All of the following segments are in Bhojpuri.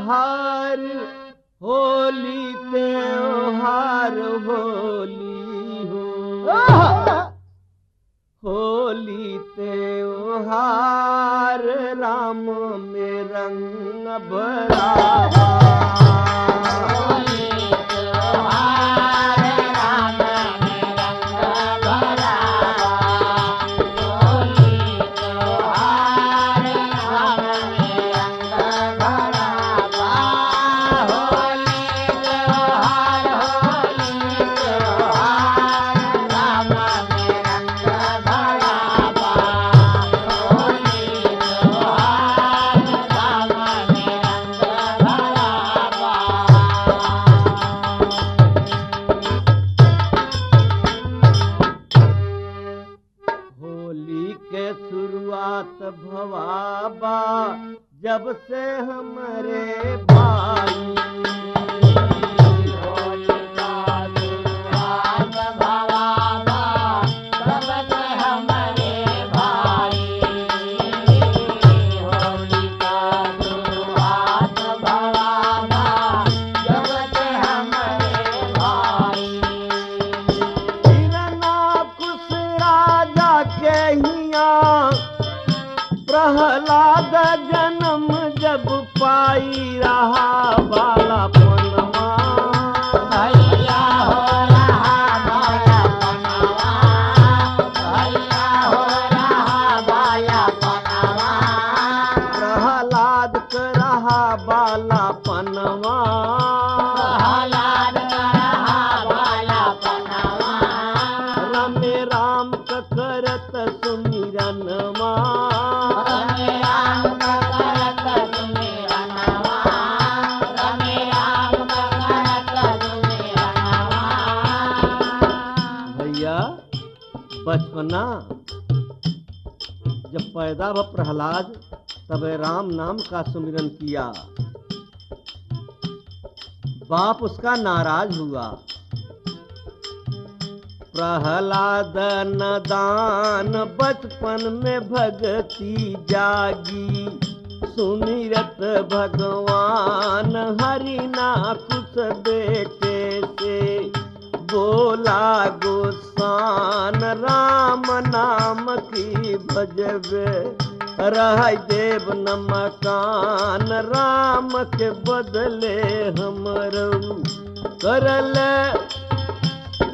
त्योहार होली त्योहार होली हो होली त्योहार राम में रंग भरा शुरुआत भवाबा जब से हमारे भाई होली का शुरुआत भवाबा जब से हमारे भाई होली का शुरुआत भवाबा जब से हमारे भाई कुछ राजा के प्रहलाद जन्म जब पाई रहा बालापनवा भैया हो रहा बालापनवा भैया हो रहा बालापनवा प्रहलाद कर रहा बालापनवा प्रहलाद कर रहा बालापनवा रमे राम करत सुमिरनवा बचपना जब पैदा हुआ प्रहलाद तब राम नाम का सुमिरन किया। बाप उसका नाराज हुआ। प्रहलाद नदान बचपन में भक्ति जागी सुमिरत भगवान हरि ना कुछ बेटे से बोला गोसान राम नाम की भजबे रह देव नमकान राम के बदले हमरो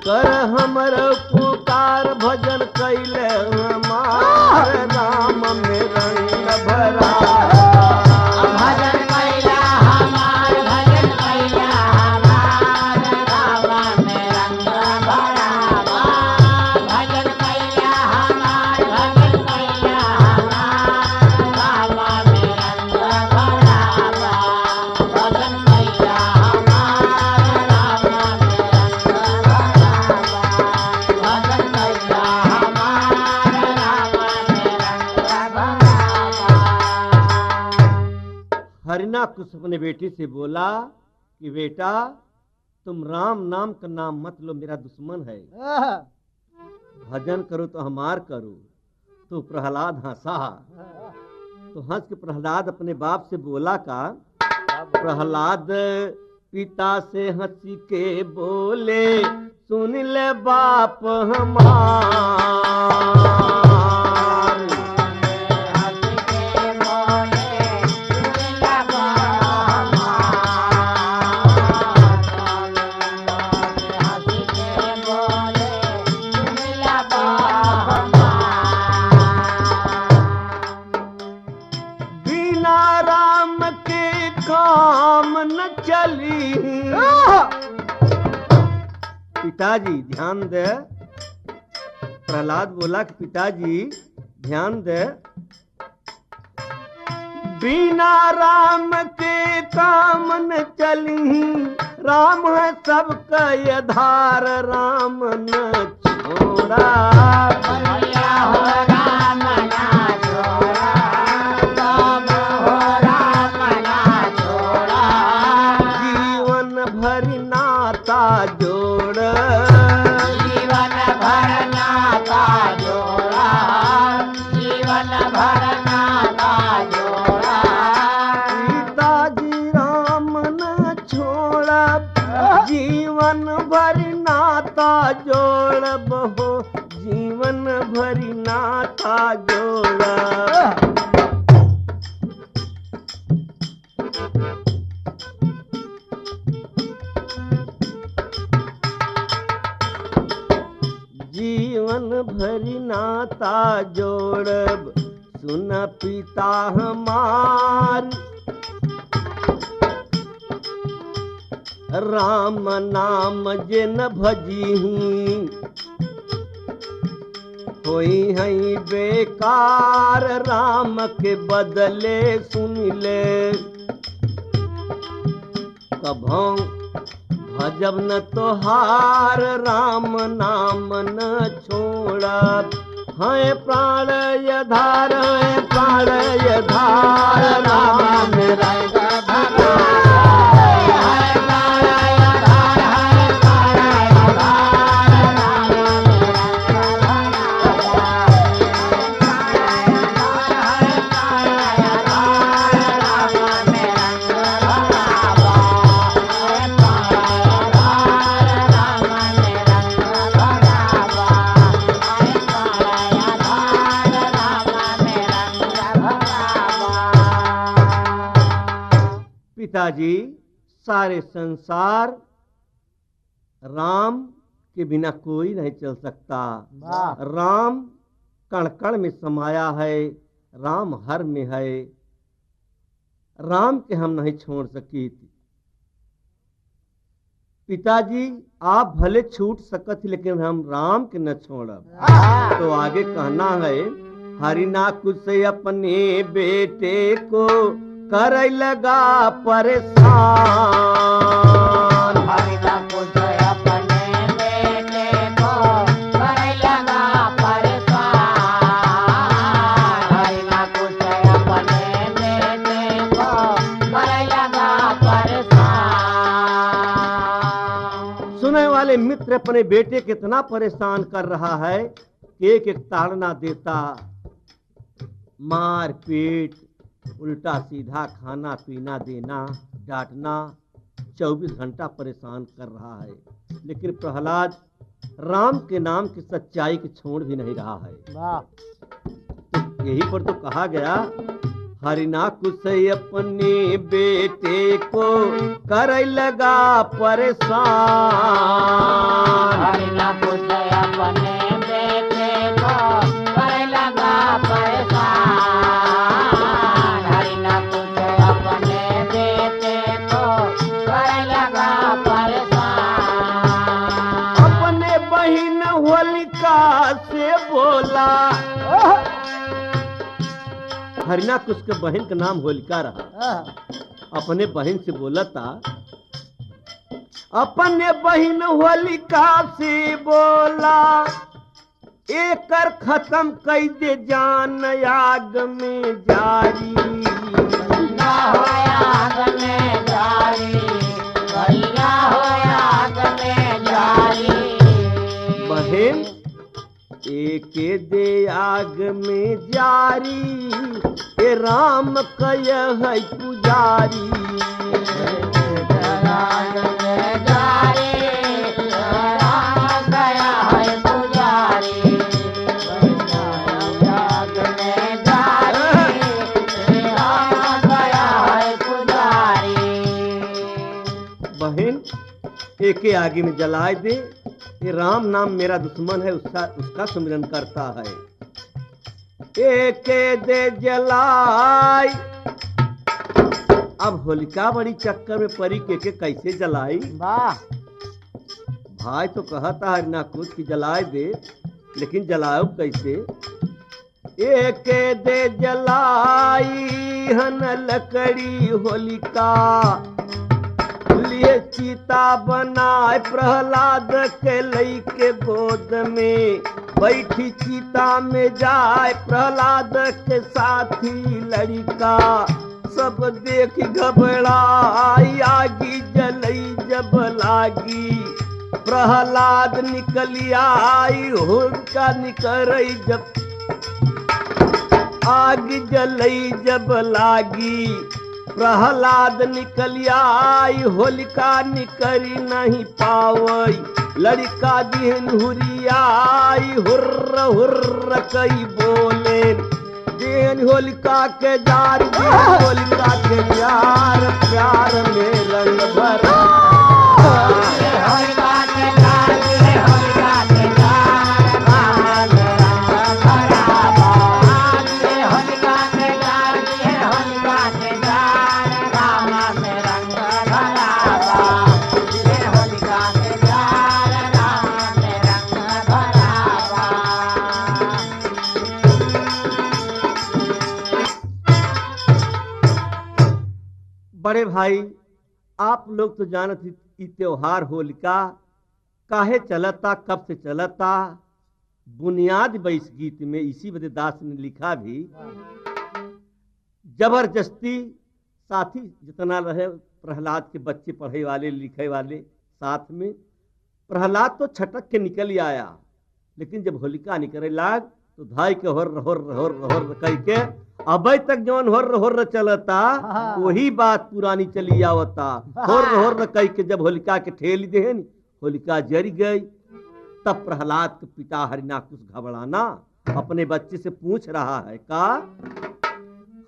कर हमर पुकार भजन कैले हमार राम में रंग भरा भजन कैला हमार भजन कैला हमार राम में रंग भरा भजन कैला हमार भजन कैला हमार राम में रंग भरा भजन कैला हमार राम में हरिना कुछ अपने बेटी से बोला कि बेटा तुम राम नाम का नाम मत लो, मेरा दुश्मन है। भजन करो तो हमार करो। तो प्रहलाद हंसा। तो हंस के प्रहलाद अपने बाप से बोला का प्रहलाद पिता से हंसी के बोले सुन ले बाप हमार चली। पिताजी ध्यान दे। प्रहलाद बोला कि पिताजी ध्यान दे। बिना राम के काम न चली। राम है सबका आधार राम न छोड़ा। भैया हो राम ना छोड़ा। जोड़ जीवन भर नाता जोड़ा जीवन भर नाता जोड़ा। पिताजी राम हो जीवन भरी नाता जोड़ब। जीवन भरी नाता जोड़ब सुन पिता हमार, राम नाम जे न भजीही होई हई बेकार, राम के बदले सुन ले कभों भजब न तोहार, राम नाम न छोड़ब। है प्राण यधार है प्राण यधार, राम रंग धरा है प्राण यधार है प्राण यधार, पिताजी सारे संसार राम के बिना कोई नहीं चल सकता। राम कण कण में समाया है, राम हर में है, राम के हम नहीं छोड़ सकी। पिताजी आप भले छूट सकत लेकिन हम राम के न छोड़ब। तो आगे कहना है हरिना कुछ अपने बेटे को कर लगा परेशान, हरिना कुछ अपने बेटे को कर लगा परेशान, हरिना कुछ अपने बेटे को कर लगा परेशान। सुनने वाले मित्र अपने बेटे कितना परेशान कर रहा है, एक एक ताड़ना देता, मार पीट, उल्टा सीधा खाना पीना देना, डांटना, 24 घंटा परेशान कर रहा है। लेकिन प्रहलाद राम के नाम की सच्चाई की छोड़ भी नहीं रहा है। तो यही पर तो कहा गया हरिना कुछ अपने बेटे को कर लगा परेशान, हरिना कुछ अपने बेटे को कर लगा परेशान, हरिना कुछ अपने बेटे को कर लगा परेशान। अपने बहन होलिका से बोला, हरिना कुछ के बहन का नाम होलिका रहा, अपने बहन से बोला था, अपने बहन होलिका से बोला एकर खत्म कई दे जान आग में जारी, ना हो आग में जारी, भैया हो आग में जारी। बहन एक दे आग में जारी, ए राम कय है पुजारी, आग में जारी, राम गया है पुजारी, आग में जारी, राम गया है पुजारी। बहन एक आगे में जलाए दे, ये राम नाम मेरा दुश्मन है, उसका सुमिरन करता है। एक दे जलाई, अब होलिका बड़ी चक्कर में परी के कैसे जलाई। वाह भाई तो कहता है ना कुछ की जलाए दे, लेकिन जलाओ कैसे। एक दे जलाई हन लकड़ी होलिका, लिए चीता बनाए प्रहलाद के लई के गोद में, बैठी चीता में जाए प्रहलाद के साथी लड़का, सब देख घबराई आगी जलई जब लागी, प्रहलाद निकली आई होलिका निकरई जब, आग जलई जब लागी, प्रहलाद निकल आई होलिका निकरी नहीं पावई, लड़का दिन हुरियाई हुर्र हुर्र कई बोले दिन होलिका के जार दिन होलिका के प्यार प्यार में रंग भरा होलिका के जार होलिका के जार राम रंग भरा होलिका के जार होलिका के जार राम में रंग भरा होलिका के जार राम में रंग भरा। बड़े भाई आप लोग तो जानत ही ई त्योहार होलिका काहे चलता कब से चलता बुनियाद इस गीत में इसी वजह दास ने लिखा भी जबरदस्ती साथी जितना रहे प्रहलाद के बच्चे पढ़े वाले लिखे वाले साथ में प्रहलाद तो छटक के निकल ही आया लेकिन जब होलिका निकले लाग तो धाई के होर होर होर होर कह के अबे तक जौन होर होर चलता वही बात पुरानी चली आवता होर होर कह के जब होलिका के ठेल दे होलिका जर गई तब प्रहलाद के पिता हरिनाकुश घबराना अपने बच्चे से पूछ रहा है का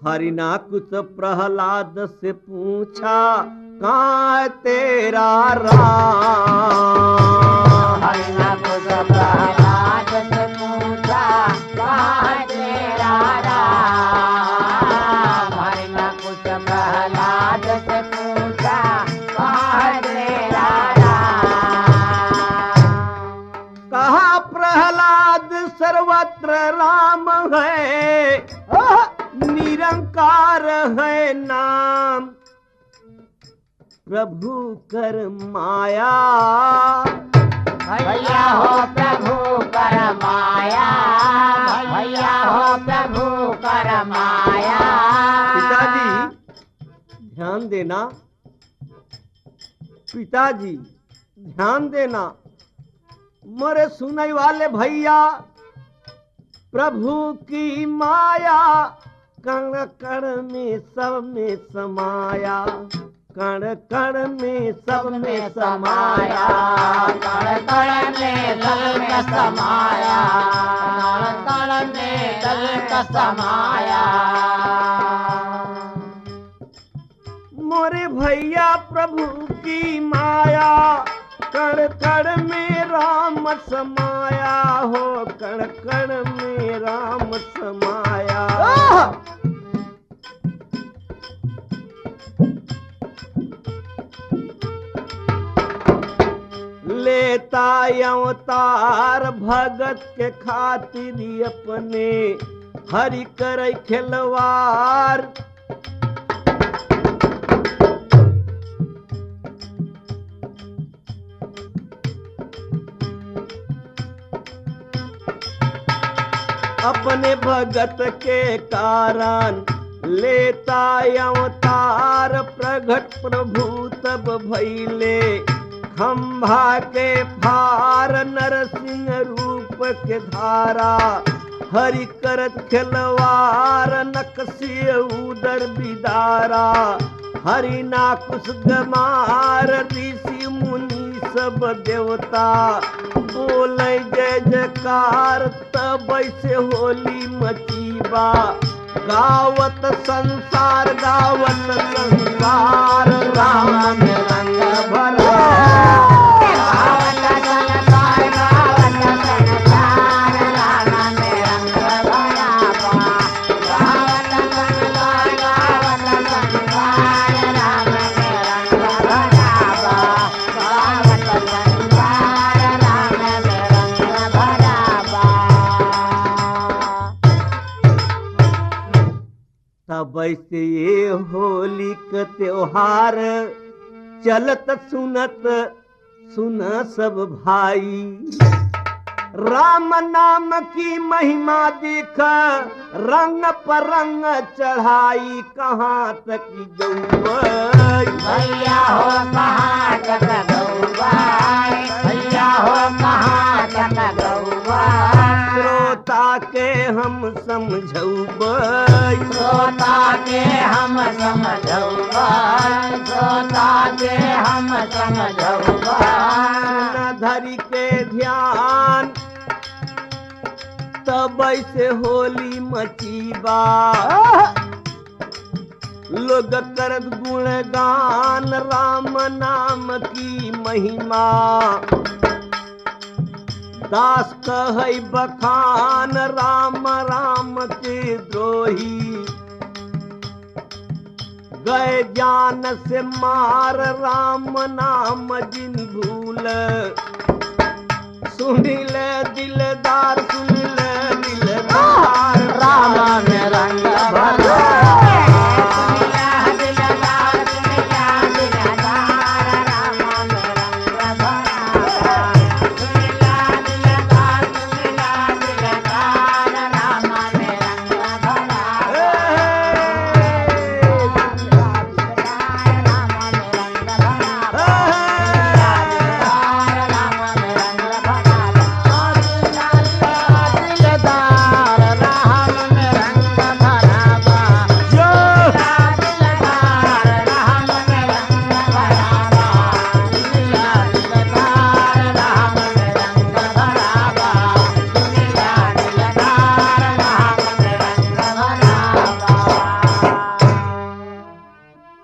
हरिनाकुश प्रहलाद से पूछा कहाँ तेरा राम हरिनाकुश प्रहलाद से पूछा कहाँ तेरा राम हरिनाकुश प्रहलाद से पूछा कहाँ तेरा राम कहा प्रहलाद सर्वत्र राम है निरंकार है नाम प्रभु कर माया भैया हो प्रभु कर माया भैया हो प्रभु कर माया। पिताजी ध्यान देना पिताजी ध्यान देना मरे सुनने वाले भैया प्रभु की माया कण कण में सब में समाया कण कण में सब में समाया कण कण में सब में समाया कण कण में सब में समाया। मोरे भैया प्रभु की माया कण कण में राम समाया हो कण कण में राम समाया। लेता अवतार भगत के खातिर अपने हरि कर खिलवार अपने भगत के कारण लेता अवतार प्रगट प्रभु तब भइले खंभा के फार नरसिंह रूप के धारा हरि करत खिलवार नकसी उदर बिदारा हरि नाकुश गमार ऋषि मुनि सब देवता बोले जय जयकार तब से होली मचीबा गावत संसार राम में रंग भरा तब से ये होली का त्योहार चलत सुनत सुन सब भाई राम नाम की महिमा देख रंग पर रंग चढ़ाई कहाँ तक गौई भैया हो कहाँ तक गौबाई भैया हो कहाँ तक गौबाई श्रोता श्रोता के हम समझौबै श्रोता के हम समझौबा श्रोता के हम समझौबा न धरि के ध्यान तब से होली मचीबा लोग करत गुणगान राम नाम की महिमा दास कहै बखान राम राम के द्रोही गए जान से मार राम नाम जिन भूल सुनिल दिलदार सुनिल दिलदार राम में रंग भरा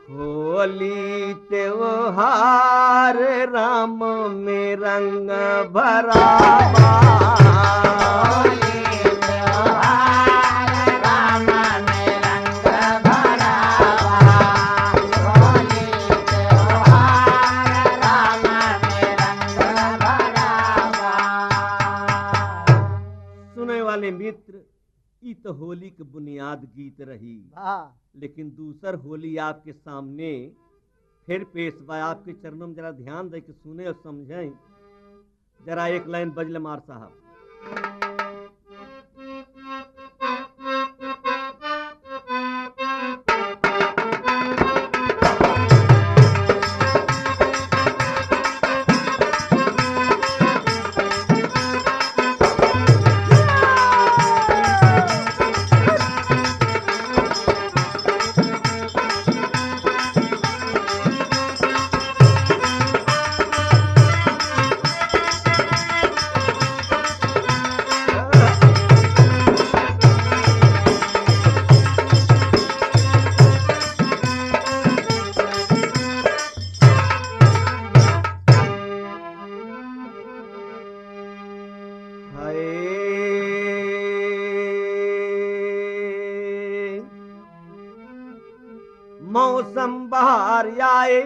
होली त्योहार राम में रंग भरावा सुने वाले मित्र ई तो होली के बुनियाद गीत रही लेकिन दूसर होली आपके सामने फिर पेश बा आपके चरणों में जरा ध्यान दे के सुने और समझें जरा एक लाइन बजल मार साहब मौसम बहार आए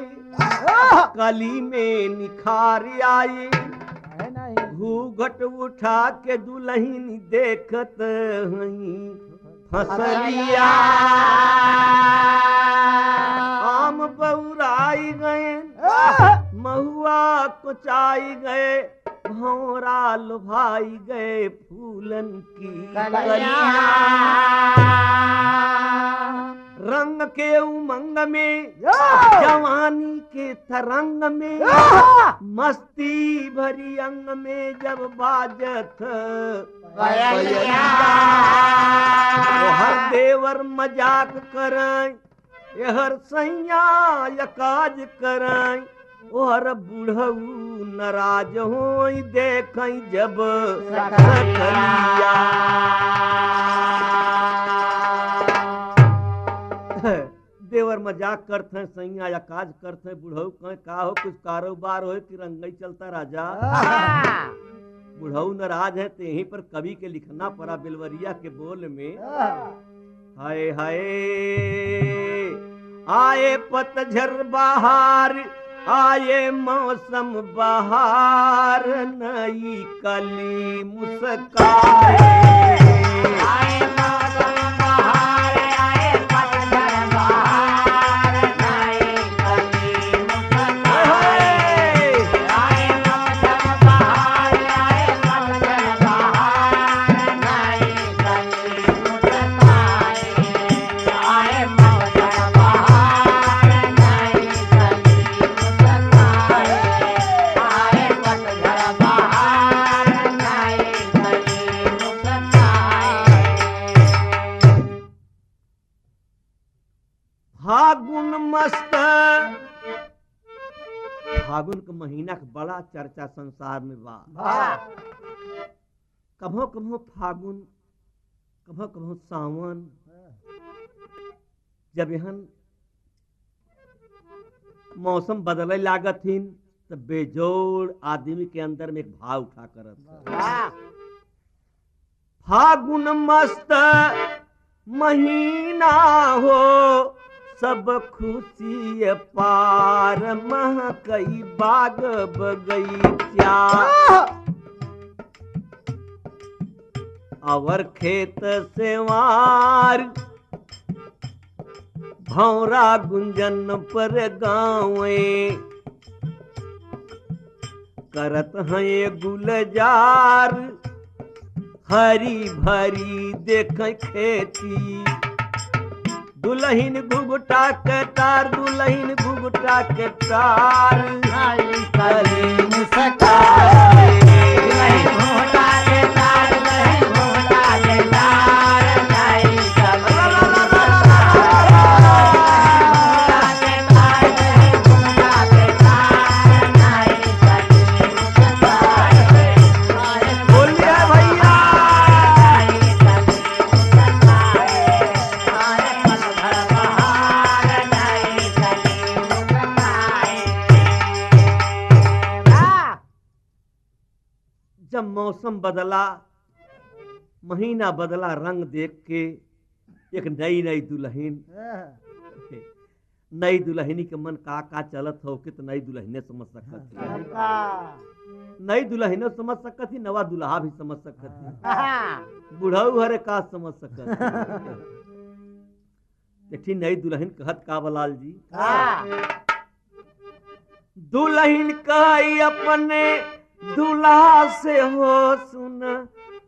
कली में निखार आए घूंघट उठा के दुल्हन देखत हई फसलिया आम बउराई गए महुआ कुचाई गए भौरा लुभाई गए फूलन की कलियां रंग के उमंग में जवानी के तरंग में मस्ती भरी अंग में जब बाजत बयलिया वो हर देवर मजाक करय हर सैया यकाज करय ओहर बुढ़ऊ नाराज होई देखई जब सकलिया देवर मजाक करते हैं सैया या काज करते हैं बुढ़ऊ कहें का हो कुछ कारोबार हो कि रंगई चलता राजा बुढ़ऊ नाराज है तो यहीं पर कवि के लिखना पड़ा बिलवरिया के बोल में हाय हाय आए पतझर बहार आए मौसम बहार नई कली मुस्काए आए मौसम बहार आए पतझर बहार नई कली मुस्काए आए मौसम बहार आए पतझर बहार नई कली मुस्काए आए मौसम बहार नई कली मुस्काए आए पतझर बहार नई कली मुस्काए फागुन के महीना के बड़ा चर्चा संसार में बा। कभो कभो फागुन, कभो कभो सावन, जब यहन मौसम बदले लागत हिन तो बेजोड़ आदमी के अंदर में एक भाव उठा करत। फागुन मस्त महीना हो, सब खुशी पार, महकई बाग बगीचा, और खेत सेवार, भौरा गुंजन पर गाँवे, करत हैं गुलजार, हरी भरी देख खेती। दुल्हन घुघटा के तार, दुल्हन घुघटा के तार, कली मुस्काए। जब मौसम बदला, महीना बदला, रंग देख के एक नई नई दुल्हन, नई दुल्हनी के मन का चलत हो कि तो नई दुल्हने समझ सकत थी। नई दुल्हने समझ सकत थी, नवा दुल्हा भी समझ सकत थी, बुढ़ऊ हरे का समझ सकत थी। नई दुल्हन कहत का बलाल जी, दुल्हन कही अपने दूल्हा से हो सुन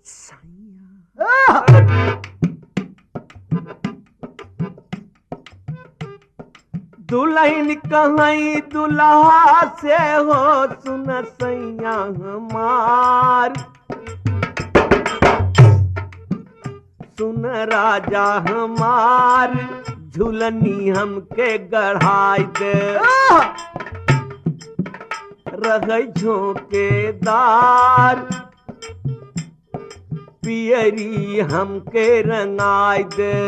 सैया, दुल्हन कहीं दूल्हा से हो सुन सैया हमार, सुन राजा हमार, झुलनी हमके गढ़ाई दे, रह झोंकेदार, पियरी हमके रंगाई दे,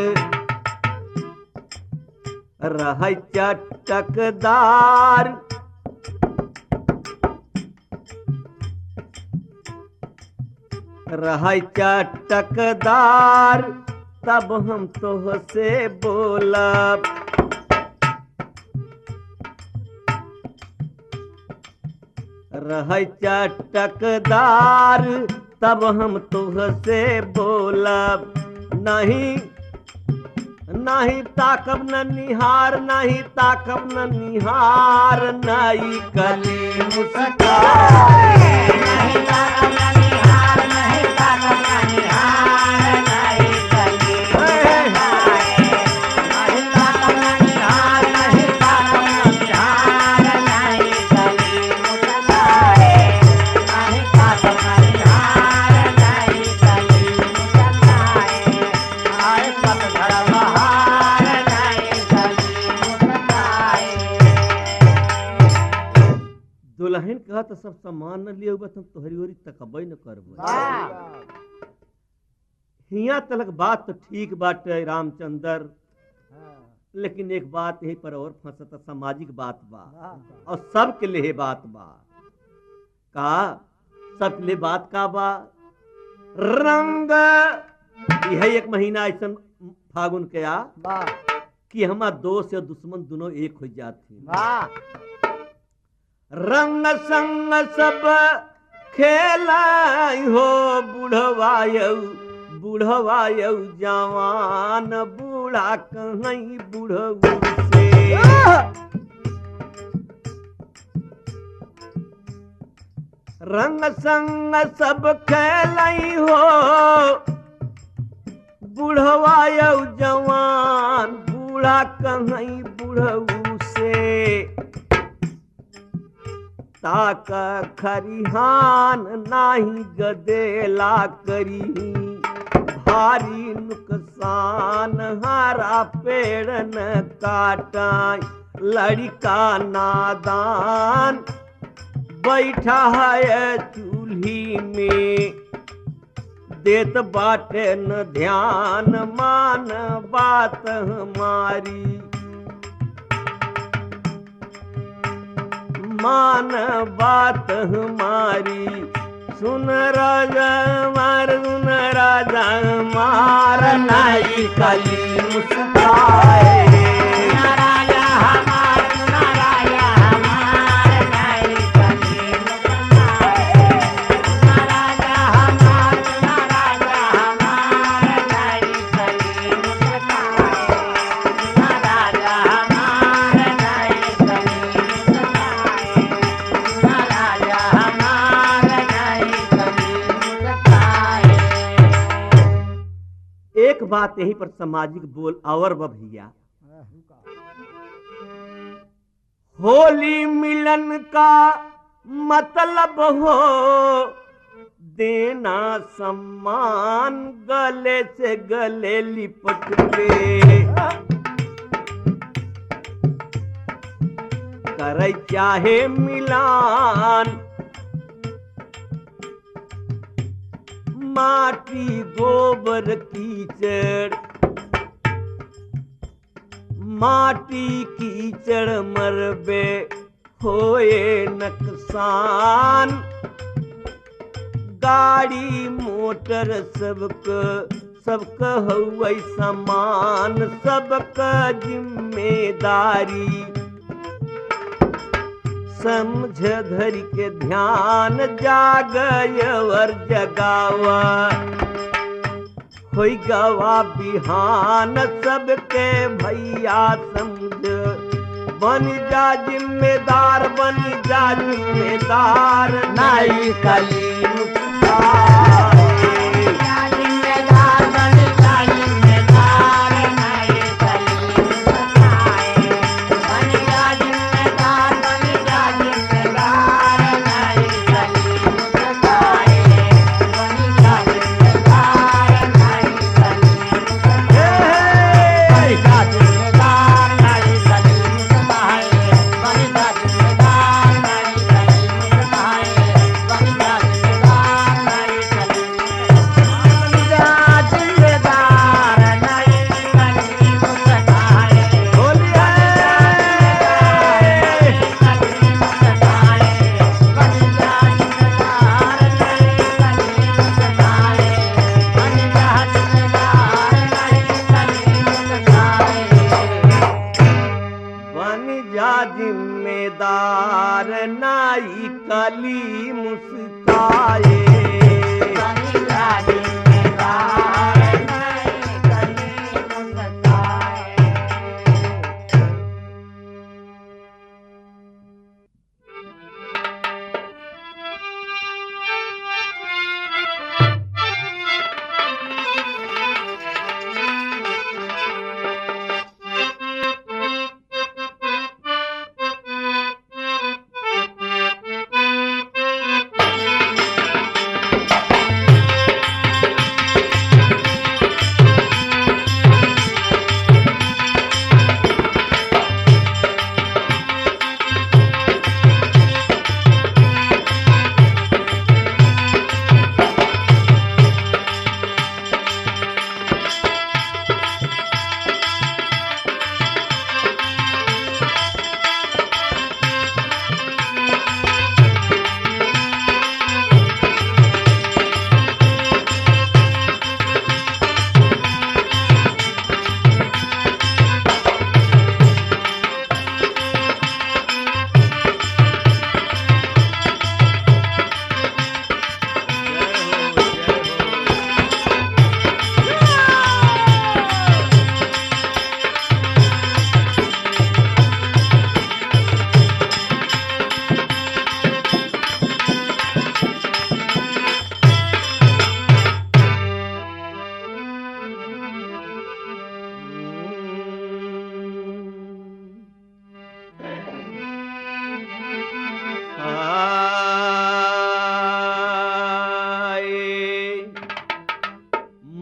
रह चटकदार, रह चटकदार, तब हम तो से बोलब, रह चटकदार, तब हम तुझसे बोलब, नहीं नहीं ताकब न निहार, नहीं ताकब न निहार, नई कली मुस्काए, नहीं ताकब न निहार, नहीं ताकब न निहार, नई कली मुस्काए, नहीं ताकब न निहार, नहीं ताकब न निहार, नई कली मुस्काए, नहीं ताकब न निहार, नई कली मुस्काए, आए पतझड़ बहार, नई कली मुस्काए। दुल्हन कहा तो सब सामान न लिया तुम तोहरी ओरी तकबई न करबो। हिया तलक बात तो ठीक बाटे रामचंद्र, लेकिन एक बात यही पर और फंसता, सामाजिक बात बा और सबके लिए बात बा। का सबके लिए बात का बा? रंग यह एक महीना ऐसा फागुन के आ कि हमार दोस्त या दुश्मन दोनों एक हो जाते। रंग संग सब खेला हो, बुढ़वायऊ बुढ़वायऊ जवान, बूढ़ा कहीं बुढ़ऊ से, रंग संग सब खेलई हो, बुढ़वायऊ जवान, बूढ़ा कहीं बुढ़ऊ से, ताक खरिहान नाही गदेला करी, भारी नुकसान हरा पेड़ न काटाई, लड़का नादान बैठा है चूल्ही में देत बाटे न ध्यान मान बात हमारी मान बात हमारी सुन राजा मार नाई कली मुस्काए राजा हमार सुना राजा हमार नाई कली मुस्काए राजा हमार सुना राजा हमार नाई कली मुस्काए राजा हमार नाई कली मुस्काए राजा हमार नाई कली मुस्काए। एक बात यहीं पर सामाजिक बोल और बा भैया होली मिलन का मतलब हो देना सम्मान गले से गले लिपट के करे चाहे मिलान माटी गोबर कीचड़ माटी कीचड़ मरबे होए नुकसान गाड़ी मोटर सबका हुआ सामान सबका जिम्मेदारी समझ धरि के ध्यान जागयवर जगावा होई गवा बिहान सबके भैया समझ बन जा जिम्मेदार नाई कली मुस्काए जिम्मेदार बन जा जिम्मेदार नाई कली मुस्काए बन जा जिम्मेदार नाई कली मुस्काए बन जा जिम्मेदार नाई कली मुस्काए बन जा जिम्मेदार नाई कली मुस्काए बन जा जिम्मेदार नाई कली मुस्काए बन जा जिम्मेदार नाई कली जिम्मेदार नाई कली मुस्काए होली है कली मुस्काए बन जा जिम्मेदार नाई कली मुस्काए बन जा जिम्मेदार नाई कली मुस्काए बन जा जिम्मेदार नाई कली मुस्काए बन जा जिम्मेदार नाई कली मुस्काए।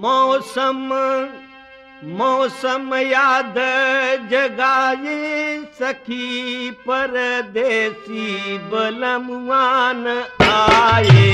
मौसम मौसम याद जगाए सखी परदेसी बलमुआन आए।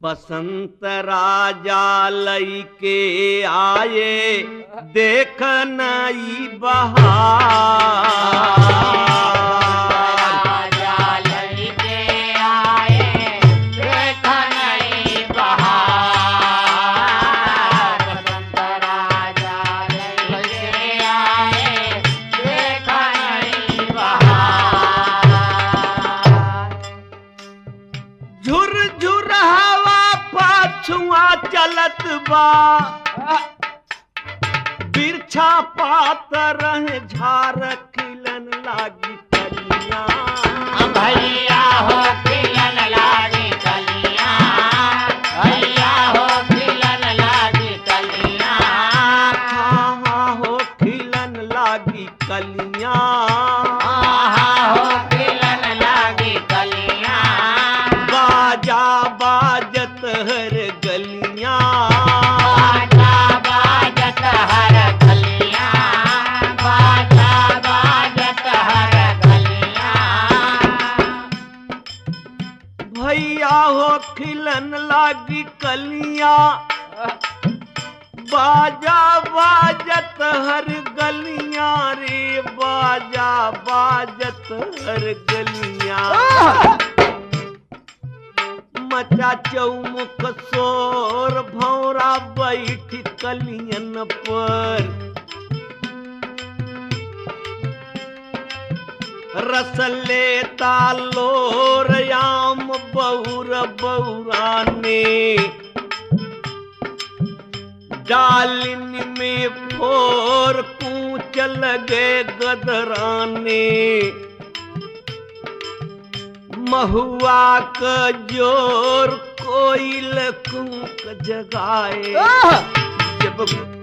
बसंत राजा लई के आए देख नई बहार। राजा लई के आए देख नई बहार। बसंत राजा लई के आए देख नई बहार। झुर झुर हवा पाछुआ चलत बा बिरछा पात रहे झार खिलन लागी कलियां। भैया हो खिलन लागी कलियां। भैया हो खिलन लागी कलियां। हाँ हो खिलन लागी कलियां। हो खिलन लागी कलियां। बाजा बाजत हर गलियां। बाजा बाजत हर गलियां। बाजा बाजत हर गलियां। भैया हो खिलन लागी कलियां। बाजा बाजत हर गलियां रे बाजा बाजत हर गलियां। मचा चौमुख सोर भौरा बैठ कलियन पर। रस लेता लोरयाम बहुर बहुराने। डालिन में फोर कूच लगे गदराने। महुआ का जोर कोयल कूक जगाए। जब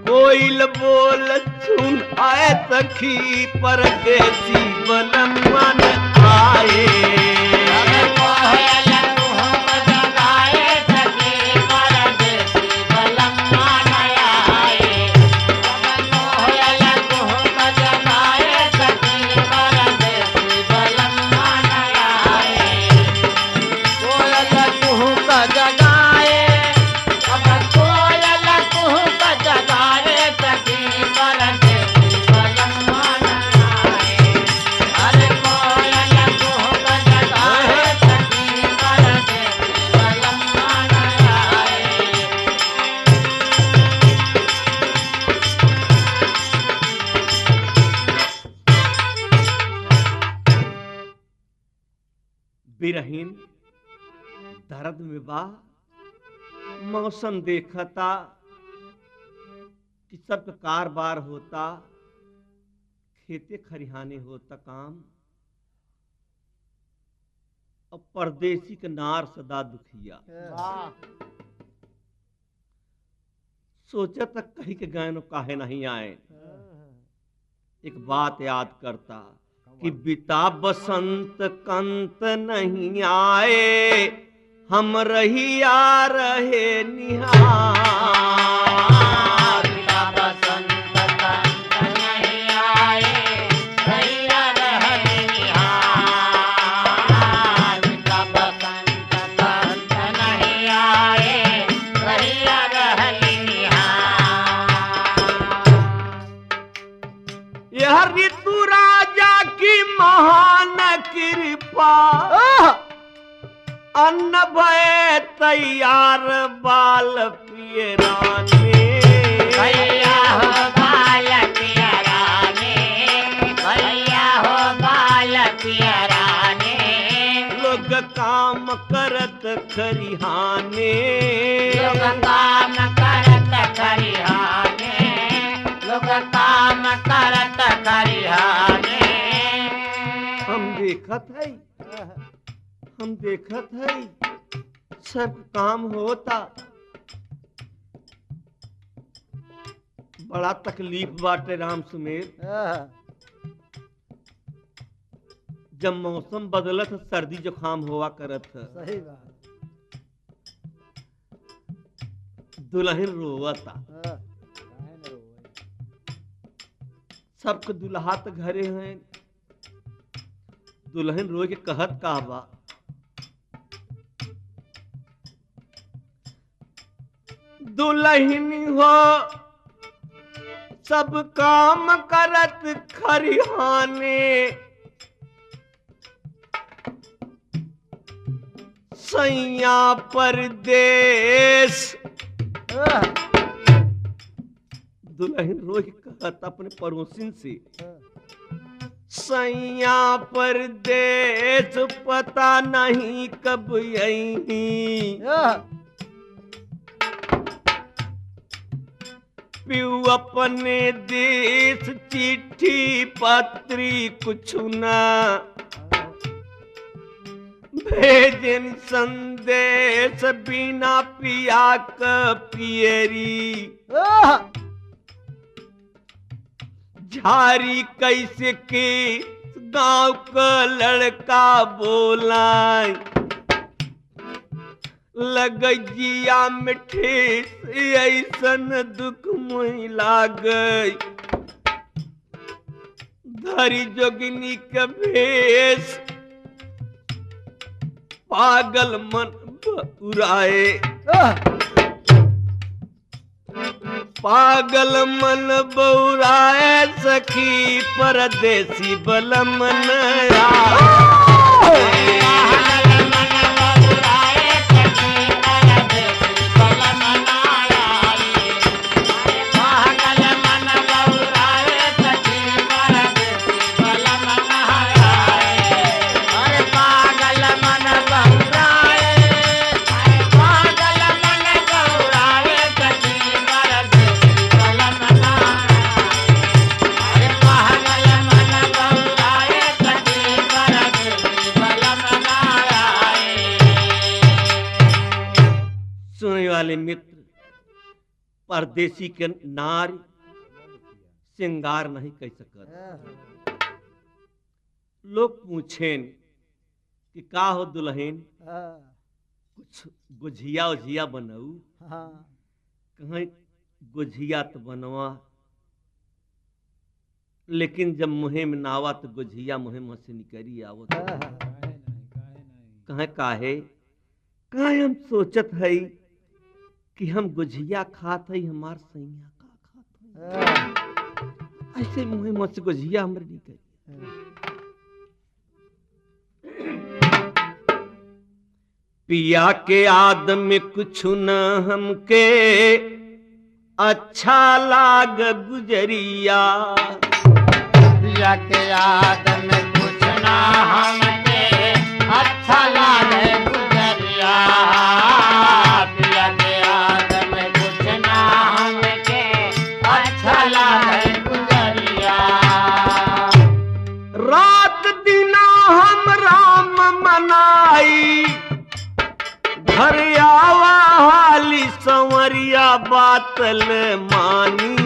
कोयल बोल सुन आए सखी परदेसी बलमन आए। कोयल कुहुक जगाए सखी परदेसी बलमन आए। कोयल कुहुक जगाए सखी परदेसी बलमन आए। कोयल कुहुक जगाए। अब कोयल कुहुक जगाए सखी परदेसी बलमन आए। अरे कोयल कुहुक जगाए सखी परदेसी बलमन आए। बिरहीन दर्द में बा मौसम देखता कि सबका कारबार होता खेते खरिहाने होता काम। और परदेसी के नार सदा दुखिया सोचा तक कहीं के गैनो काहे नहीं आए। एक बात याद करता कि बिता बसंत कंत नहीं आए हम रहिया रहे निहार। बिता बसंत कंत नहीं आए रहिया रहे निहार। बिता बसंत कंत नहीं आए रहिया रहे निहार। यह ऋतु राजा की महान कृपा। अन्न भय तैयार बाल पिए रानी। भैया हो खरिहाने। लोग काम करत खरिहाने, लोग काम करत खरिहाने। हम देखत है सब काम होता, बड़ा तकलीफ बाटे राम सुमेर। जब मौसम बदलत सर्दी जुकाम हुआ करत है, सही बात। दुल्हन रोवता, सबके दुल्हा तो घरे हैं, दुल्हन रो के कहत का बा, दुल्हन हो सब काम करत खरिहाने, सैया परदेश। दुल्हन रो के कहत अपने पड़ोसिन से, सैया परदेश पता नहीं कब यही, पियू अपने देश चिट्ठी पत्री कुछ न भेजन संदेश, बिना पिया क पियरी झारी कैसे के गांव का लड़का बोलाए, लगजिया में ठेस ऐसन दुख मुई लागई, धरी जोगिनी के भेष पागल मन बउराए, पागल मन बउराए सखी परदेसी बलम वाले मित्र, परदेसी के नारी श्रृंगार नहीं कह सकत। लोग पूछेन कि का हो दुल्हन, कुछ गुझिया उझिया बनाऊ, कहीं गुझिया तो बनवा, लेकिन जब मुहे में नावा तो गुझिया मुहे में से निकली आवत। काहे हम सोचत है कि हम गुझिया खात है, हमार सैया का खात है, ऐसे मुहे मुँह से गुझिया हमरे निकली। पिया के आदमी कुछ न हमके अच्छा लाग गुजरिया, पिया के आदमी कुछ न हमके अच्छा लागे गुजरिया, पिया के आदमी कुछ न हमके अच्छा लागे गुजरिया। रात दिना हम राम मनाई, घर आवा हाली संवरिया बातल मानी,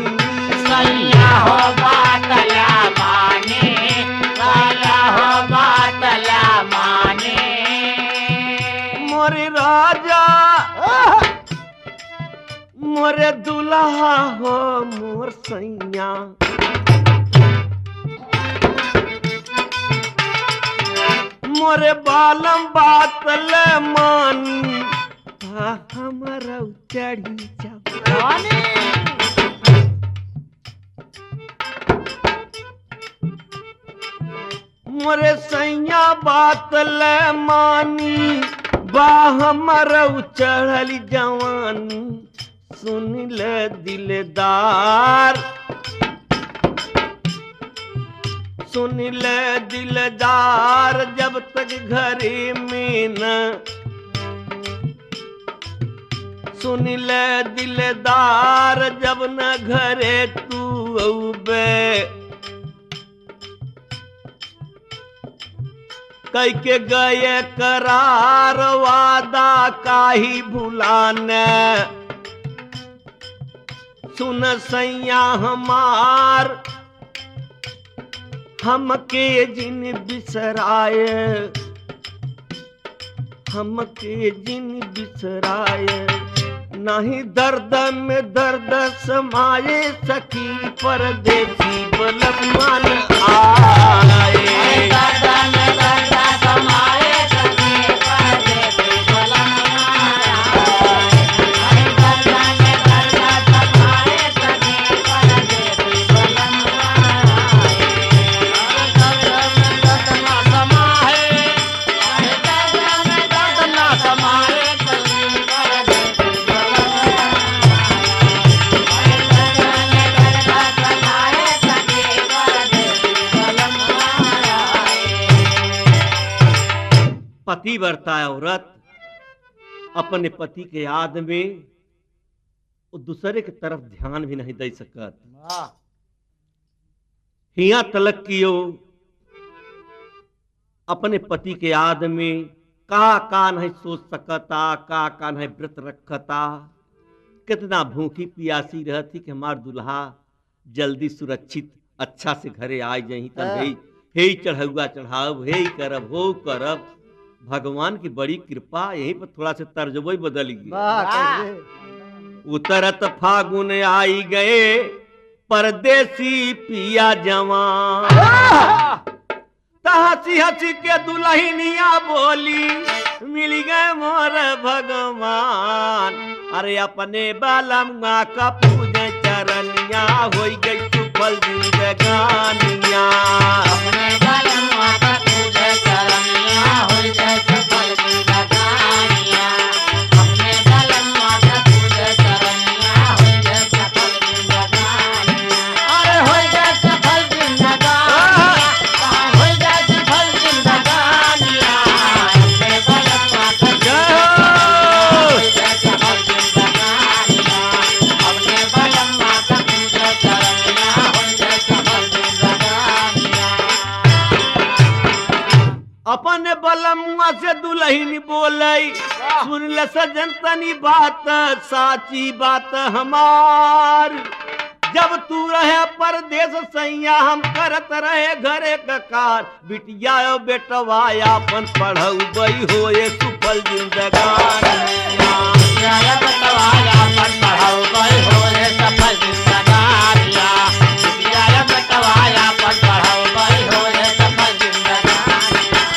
सैया हो बातला माने, सैया हो बातला माने। मोरे राजा मोरे दुल्हा हो मोर सैया, मोरे बालम बातल मानी, हमारा चढ़ी जवानी। मोरे सैया बातल मानी, बा हमारा चढ़ली जवानी, सुन ले दिलदार, सुन ले दिलदार, जब तक घरे में न सुन ले दिलदार जब न घरे तू औबे कई के गए करार वादा काही भुलाने सुन सैया हमार हमके जिन बिसराए हमके जिन बिसराए नहीं दर्द में दर्द समाये सखी परदेसी बलमान आए दर्द में दर्द समाये सखी परदेसी बलमान आए दर्द में दर्द समाये सखी परदेसी बलमान आए दर्द में दर्द ना समाये दर्द में दर्द ना समाये सखी परदेसी पतिव्रता औरत अपने पति के याद में वो दूसरे की तरफ ध्यान भी नहीं दे सकत हिया तलक कियो अपने पति के याद में का नहीं सोच सकता का नहीं व्रत रखता कितना भूखी पियासी रहती कि हमार दुल्हा जल्दी सुरक्षित अच्छा से घरे आ जाही तब हे चढ़ौआ चढ़ाव हे करब हो करब भगवान की बड़ी कृपा यहीं पर थोड़ा सा तर्जबो बदल गया उतरत फागुन आई गए परदेसी पिया जवान हंसी हंसी के दुल्हनिया बोली मिल गए मोर भगवान अरे अपने बालम्मा का पूजे चरनिया हो गई सुफल जिंदगानिया अपने बालम्मा का पूजे चरनिया हो गई सुफल जिंदगानिया अपने बालम्मा का पूजे चरनिया हो गई सुफल जिंदगानिया अरे हो गई सुफल जिंदगानिया हो गई सुफल जिंदगानिया अपने बालम्मा का हो गई सुफल जिंदगानिया अपने बालम्मा का पूजे चरनिया हो गई सुफल जिंदगानिया अपने बलमुआ से दुल्हन बोले सुन ले सजन तनी बात साची बात हमार जब तू रहे परदेश सैया हम करत रहे घरे ककार बिटिया बेटवा अपन पढ़ौबई होए सुफल जिंदगानिया बिटिया बेटवा अपन पढ़ौबई होए सफल जिंदगानिया बिटिया बेटवा अपन पढ़ौबई होए सफल जिंदगानिया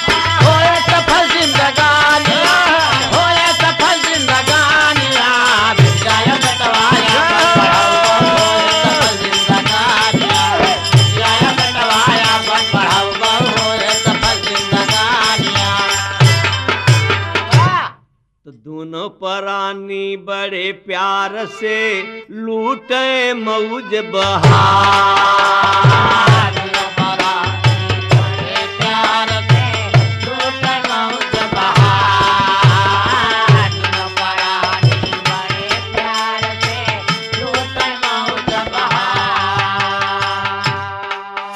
होए सफल जिंदगानिया होए सफल जिंदगानिया बिटिया बेटवा अपन पढ़ौबई होए सफल जिंदगानिया बिटिया बेटवा अपन पढ़ौबई होए सफल जिंदगानिया तो दोनों प्राणी बड़े प्यार से लूटे मौज बहार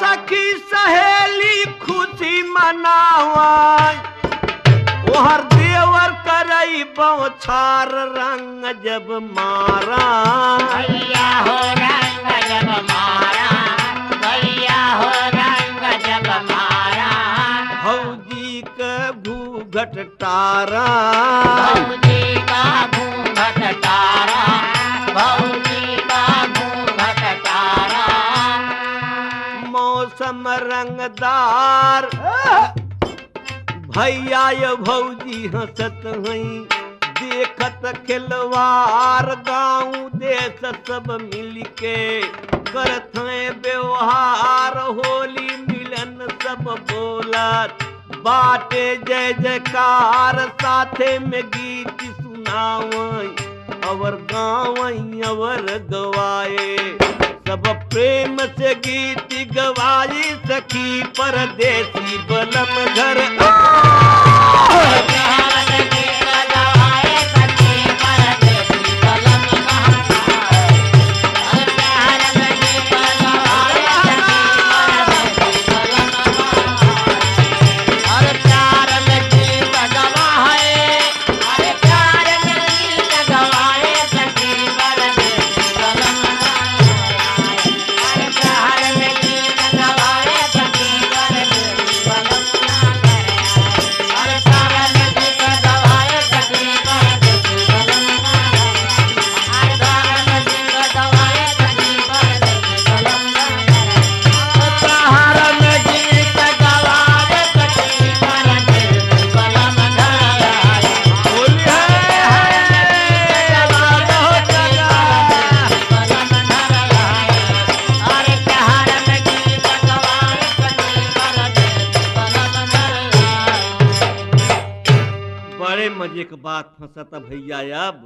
सखी सहेली खुशी मनावा ओहर देवर करई बौछार रंग जब मारा भैया हो रंग जब मारा भैया हो रंग जब मारा भौजी के घूघट तारा भौजी का घूंघट तारा भौजी का घूंघट तारा मौसम रंगदार भैया ये भौजी हंसत हई देखत खिलवार गाँव देश सब मिल के करत हैं व्यवहार होली मिलन सब बोलत बाटे जय जयकार साथे में गीत सुनावई और गावई और गवाए सब प्रेम से गीत गवाई सखी परदेसी बलम घर प्यार से गीत गवाए सखी परदेसी बात फंसता भैया, अब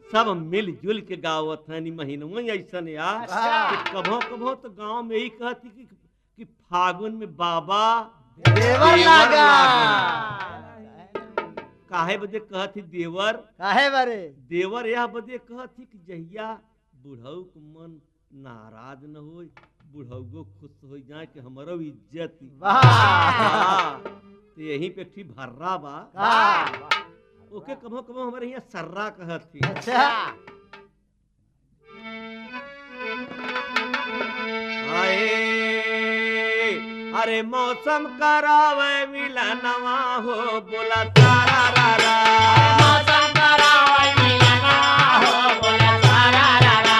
सब मिलजुल के गावत है महीनों ऐसन यार कि कभो कभो तो गांव में यही कहती कि फागुन में बाबा देवर लागा। काहे बदे कहती देवर, काहे बारे देवर यह बदे कहती कि जहिया बुढ़ऊ के मन नाराज न हो, बुढ़ऊ खुश हो जाए कि हमारो इज्जत तो यही पे ठीक भर्रा बा ओके कभो कभो हमारे यहाँ सर्रा कहती। अच्छा आए अरे मौसम करावे मिलनवा हो बोला तारा रा रा, मौसम करावे मिलना हो बोला तारा रा रा,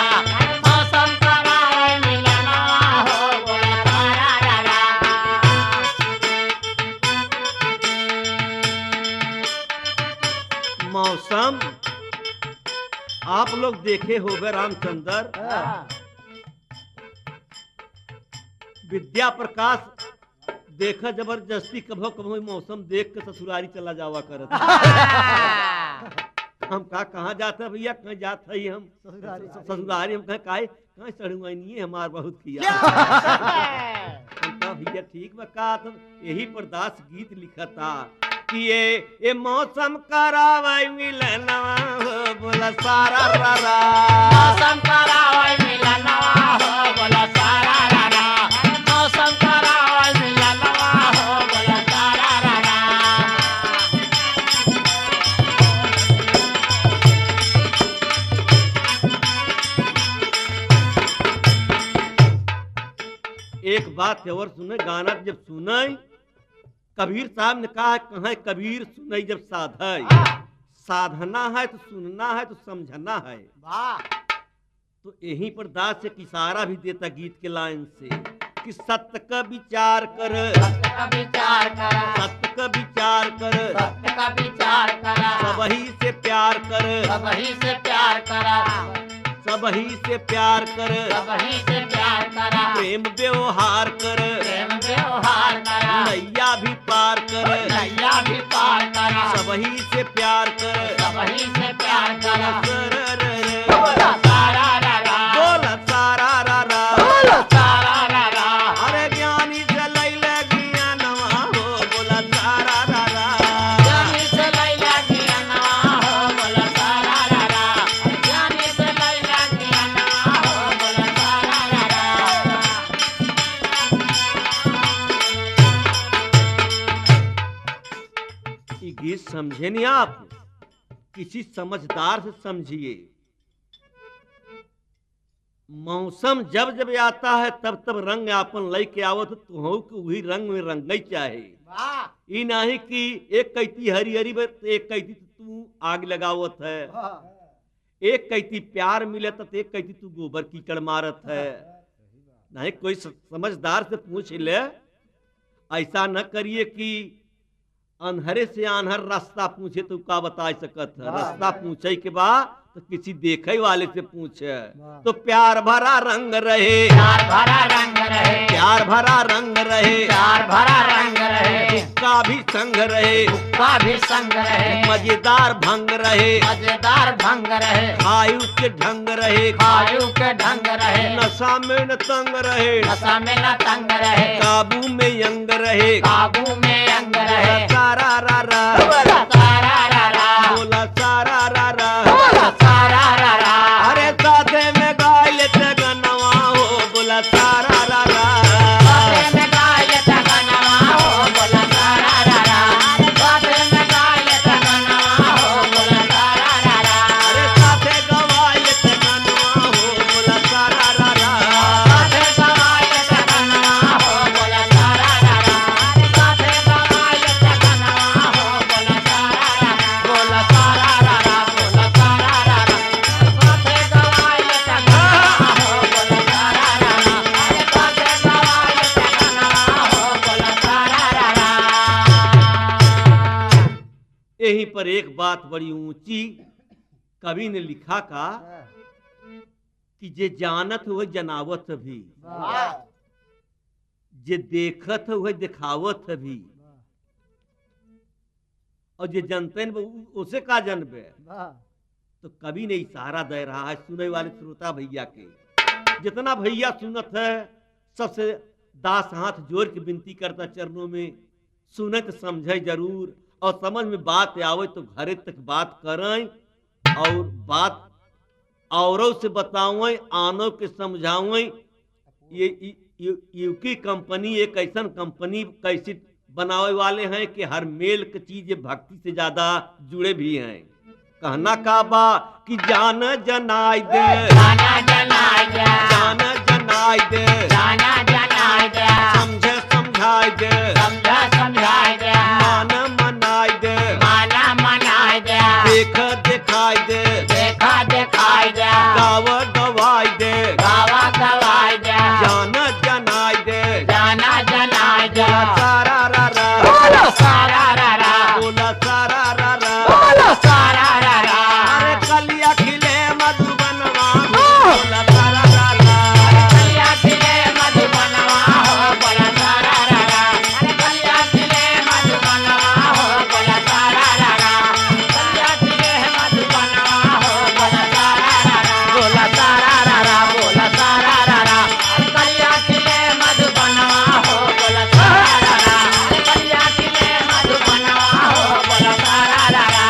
मौसम करावे मिलना हो बोला तारा रा रा। मौसम आप लोग देखे होगे रामचंद्र, विद्या प्रकाश देखा जबरदस्ती कभो कभो मौसम देख के ससुरारी चला जावा करत हम कहाँ जाते भैया, कहाँ जाते ही हम ससुरारी, हम कहे कहाँ चढ़ुआई हमार बहुत किया भैया ठीक बा, तुम यही पर दास गीत लिखता कि ये मौसम करावे मिलना हो बोला सारा रा रा, मौसम करावे मिलना हो बोला सारा रा रा, मौसम करावे मिलना हो बोला सारा रा रा। एक बात और सुने, गाना जब सुने कबीर साहब ने कहा कहाँ कबीर सुनई जब साधय, साधना है तो सुनना है तो समझना है। तो यहीं पर दास एक इशारा भी देता गीत के लाइन से कि सत्य का विचार कर, सत्य का विचार कर, सत्य का विचार कर, सत्य का विचार कर, सबही से प्यार कर, सबही से प्यार कर, सबही से प्यार कर, सबही से प्यार कर, प्रेम व्यवहार कर, प्रेम व्यवहार कर, नैया भी पार कर, नैया भी पार कर, सबही से प्यार कर, सबही से प्यार कर। सरररे, बोला सारा रा रा, बोला सारा रा रा, बोला सारा रा रा, अरे ज्ञानी से लैले ज्ञानवा हो बोला सारा रा रा, ज्ञानी से लैला ज्ञानवा हो बोला सारा रा रा, ज्ञानी से लैला ज्ञानवा हो बोला सारा रा रा। ये गीत समझे नहीं आप, किसी समझदार से समझिए। मौसम जब जब आता है तब तब रंग आपन लई के आवत तुहू के वही रंग में रंगई चाहे, ई नहीं कि एक कैती हरी हरी एक कैती तू आग लगावत है, एक कैती प्यार मिलत तो एक कैती तू गोबर कीचड़ मारत है। नहीं कोई समझदार से पूछ ले, ऐसा न करिए कि अनहरे से अनहर रास्ता पूछे तो का बता सकत है, रास्ता पूछे के बाद तो किसी देखे वाले से पूछे तो प्यार भरा रंग रहे, प्यार भरा रंग रहे, प्यार भरा रंग रहे, प्यार भरा रंग रहे, का भी संग रहे, का भी संग रहे, मजेदार भंग रहे, मजेदार भंग रहे, आयु के ढंग रहे, आयु के ढंग रहे, नशा में न तंग रहे, नशा में न तंग रहे, काबू में यंग रहे, काबू में अंग रहे। सारा रा रा, बोला सारा रा रा, बोला सारा रा रा, बोला सारा रा रा, अरे साथे में गाय गनवा हो बोला सारा रा रा, साथे में गाय तगनवा हो बोला सारा रा रा, साथे में गाय तगनवा हो बोला सारा रा रा, अरे साथे गवाय गनवा हो बोला सारा रा रा, साथे गवाय तगनवा हो बोला सारा रा रा, साथे गवाय तगनवा हो बोला सारा रा रा, बोला सारा रा रा, बोला सारा रा रा, साथे गवाय तगनवा हो बोला सारा रा रा, साथे गवाय तगनवा हो बोला सारा रा रा। यहीं पर एक बात बड़ी ऊंची कवि ने लिखा का कि जे जानत हुए जनावत भी, जे देखत हुए दिखावत भी, और जे जनते हैं उसे का जनबे। तो कवि ने इशारा दे रहा है सुनने वाले श्रोता भैया के, जितना भैया सुनत है सबसे दास हाथ जोड़ के विनती करता चरणों में, सुने तो समझे जरूर और समझ में बात आवे तो घरे तक बात करें और बात औरों से बतावें, आनों के समझावें। ये यूकी कंपनी एक ऐसा कंपनी कैसे बनावे वाले हैं कि हर मेल की चीज भक्ति से ज्यादा जुड़े भी हैं। कहना का बा कि जान जनाई दे, जाना जनाई दे, जान जनाई दे, जाना जनाई दे, समझे समझाई दे, समझा समझाई दे, मान मनाई दे, माना मनाई दे, देख दिखाई दे, देखा दिखाई दे, गाव गवाई दे, गावा गवाई दे, जान जनाई दे, जाना जनाई दे, सारा रा रा, बोलो सारा रा रा, बोला सारा रा रा, बोलो सारा रा रा, अरे कलिया खिले मधुबनवा, बोला सारा रा रा, कलिया खिले मधुबनवा हो, बोला सारा रा रा, अरे कलिया खिले मधुबनवा हो, बोला सारा रा रा, कलिया खिले मधुबनवा हो, बोला सारा रा रा, बोला सारा रा रा, बोला सारा रा रा, अरे कलिया खिले मधुबनवा हो, बोला सारा रा रा, अरे कलिया खिले मधुबनवा हो, बोला सारा रा रा।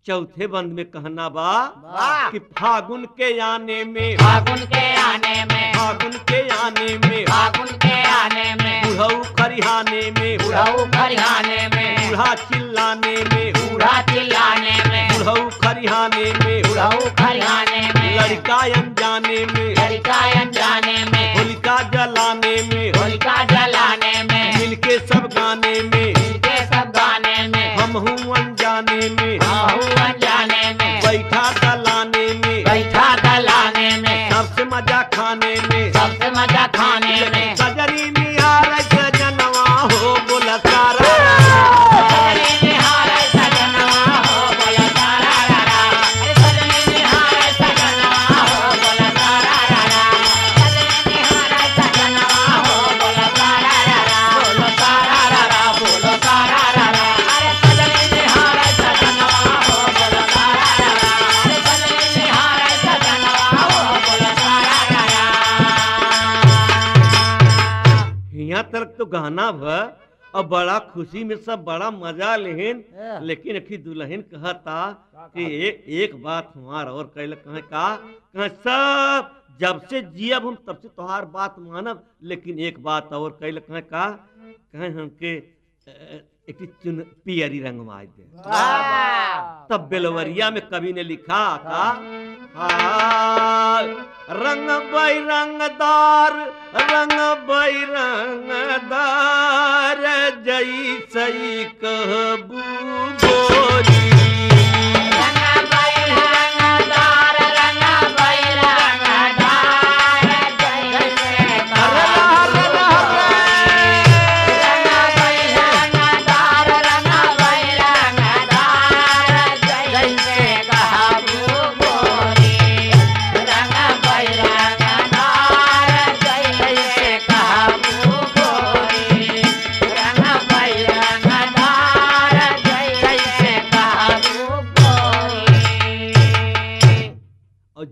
चौथे बंद में कहना बा वाह। कि फागुन के आने में, फागुन के आने में, फागुन के आने में, फागुन के आने में, बुढ़ऊ खरिहाने में, बुढ़ऊ खरिहाने में, बूढ़ा चिल्लाने में, बूढ़ा चिल्लाने में, बुढ़ऊ खरिहाने में, बुढ़ऊ खरिहाने में, लड़का अनजाने में, लड़का अनजाने में, होलिका जलाने में, होलिका जलाने में, मिलके सब गाने में, मिलके सब गाने में, हम हूँ अनजाने में, आहू अनजाने में, बैठा दलाने में, बैठा दलाने में, सबसे मजा खाने में, सबसे मजा खाने में, सजरी निहार सजनवा हो, बोला सारा सजनी निहारे सजनवा हो, बोला सारा रा रा, अरे सजनी निहारे सजनवा हो, बोला सारा रा रा, सजनी निहारे सजनवा हो, बोला सारा रा रा, बोलो सारा रा रा, बोलो सारा रा रा, अरे सजनी निहारे सजनवा हो, बोला सारा रा रा, अरे सजनी निहारे सजनवा हो, बोला सारा रा रा। यहाँ तक तो गाना भ और बड़ा खुशी में सब बड़ा मजा लेहन, लेकिन अखी दुल्हन कहता कि एक बात हमार और कहल कहे का कहे सब जब से जियब हम तब से तोहार बात मानब, लेकिन एक बात और कहल कहे का कहे हमके एक चुन पियरी रंगवाई दे। तब बेलवरिया में कवि ने लिखा था रंग बई रंगदार, रंग बई रंगदार, जई सही कहबू गोरी।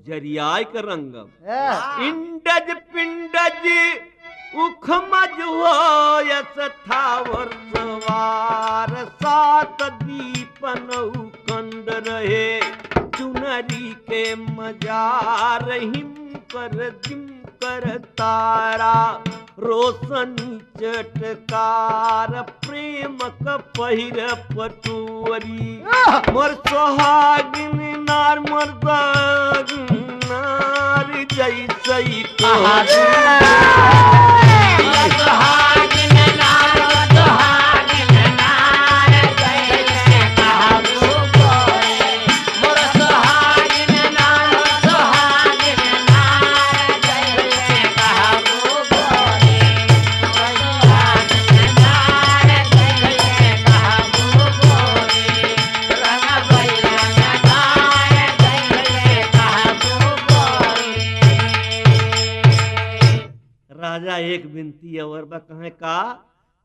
जरियाय का रंगम इंडज पिंडज उखमज हो यस थावर सवार, सात दीपन उखंड रहे चुनरी के मजार, हिम कर दिम कर तारा रोशनी चटकार, प्रेम का पहिर पटुवरी, मोर सोहागिन नार मर्दागिन नार जैसई सुहागिन नार सुहागिन नार जैसे कहबू गोरी, मोर सुहागिन नार सुहागिन नार जैसे कहबू गोरी, मोर सुहागिन नार जैसे कहबू गोरी, रंग बई रंगदार जैसे कहबू गोरी। राजा एक विनती और बा कहे का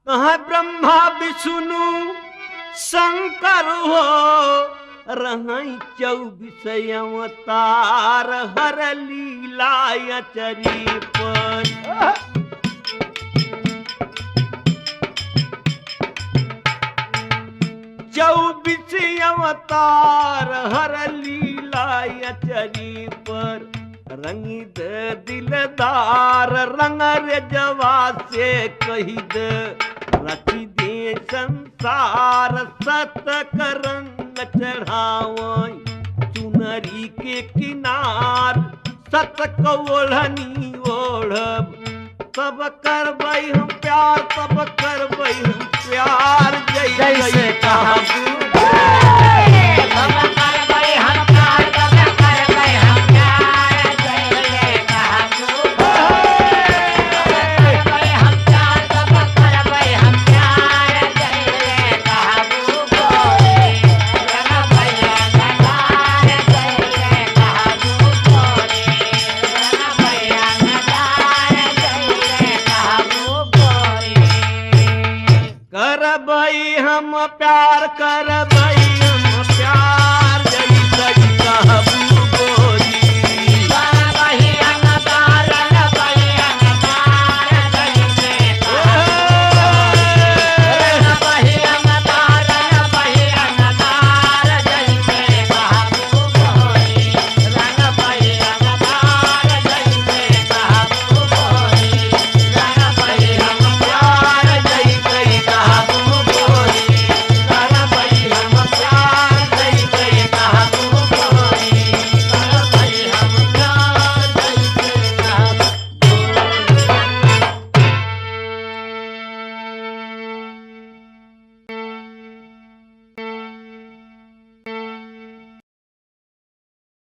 कहे ब्रह्मा विष्णु शंकर हो रही 24 अवतार हर लीला चरी पर 24 अवतार हर लीला चरी पर रंगी दे दिलदार रंग रजवा से कही दे रखी दे संसार सत करंग चढ़ावई चुनरी के किनार सत कौलनी ओढ़ब तब करबई हम प्यार तब करबई हम प्यार जैसे कहबू करबई हम प्यार कर